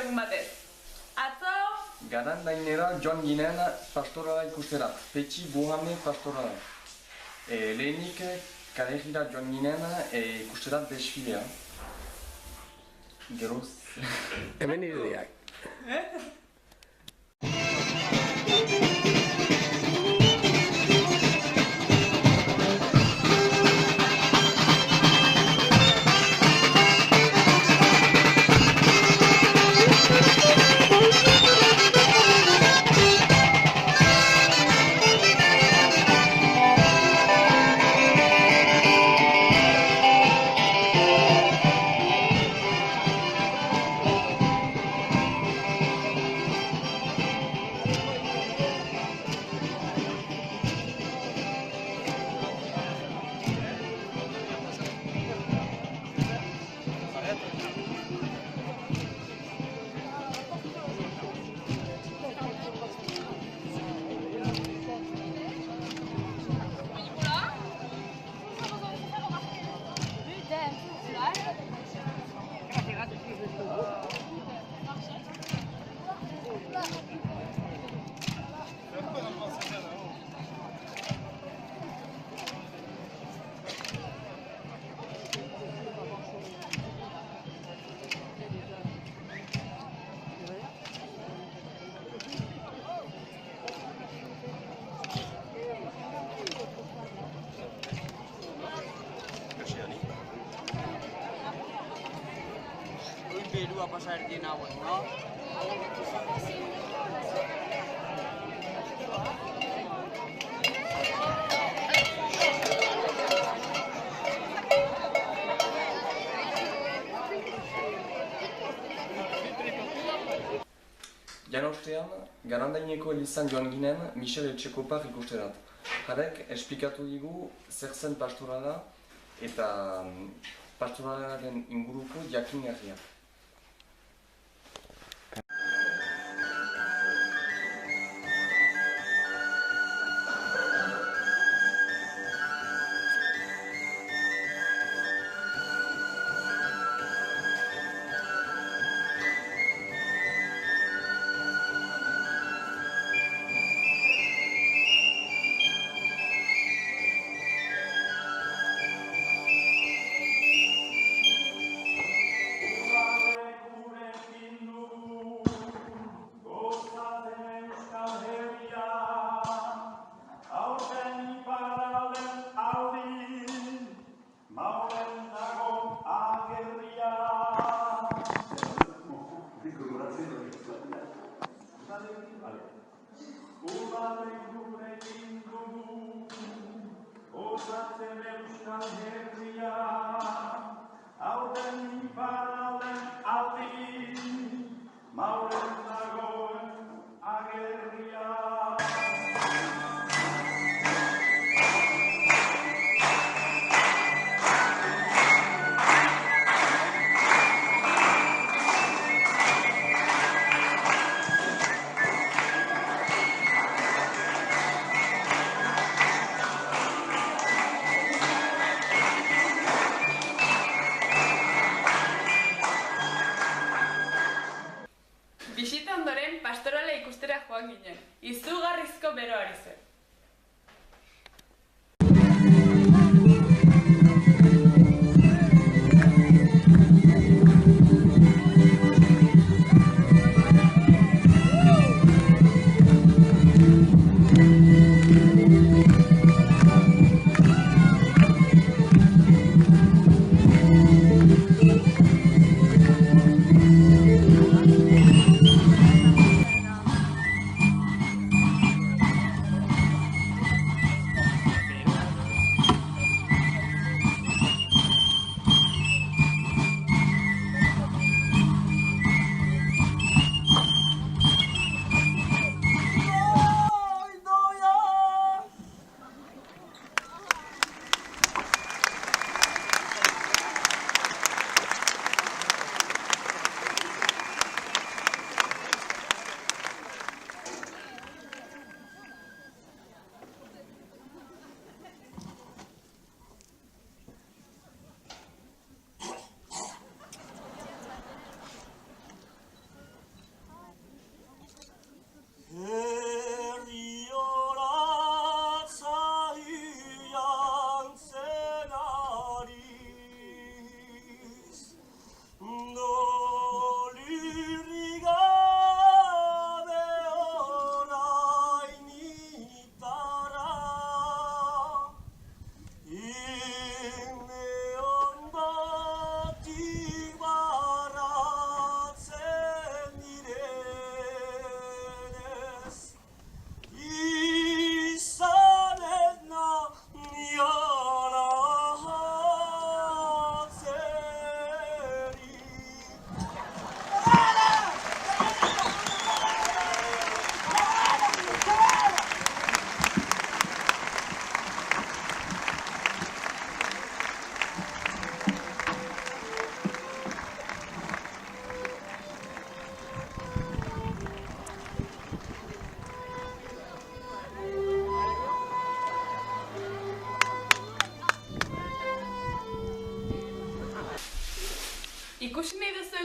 egun batez. Atzo? Garandainera joan ginen pastorala ikustera, Petxi Buhame pastorala. Lehenik Kalegira joan ginen ikustera desfilea. Geroz. Hemen irudiak. Berua pasar di nawan, no? Jan ostean, Garandaineko elizan joan ginen Michel Etxekopar ikusterat. Jarek esplikatu digu zer zen pastorala eta pastoralaren inguruko jakingarriak.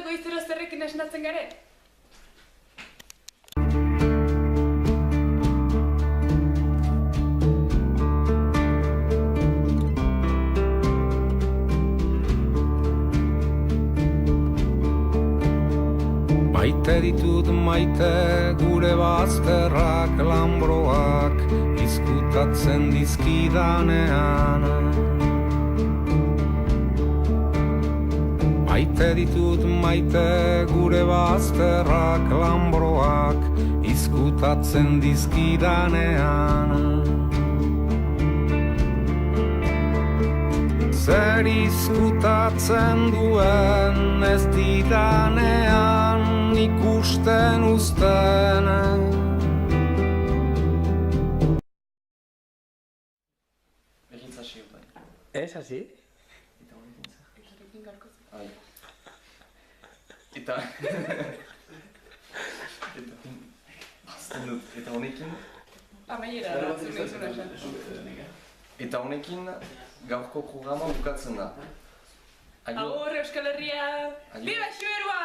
goizero zerrekin esnatzen garen? Maite ditut maite gure bazterrak lambroak izkutatzen dizkidanean. Maite ditut maite gure bazterrak lambroak izkutatzen dizkidanean. Zer izkutatzen duen ez didanean ikusten uzten. Egin zasi bai. ¿Es así? Eta honekin zer? Ekirekin galko zen. Ai. Eta... Azten dut, eta honekin... Amaiera da, zure izuna esan. Eta honekin gaurko programa bukatzen da. Agur, Euskal Herria! Agur. Biba Xuerua!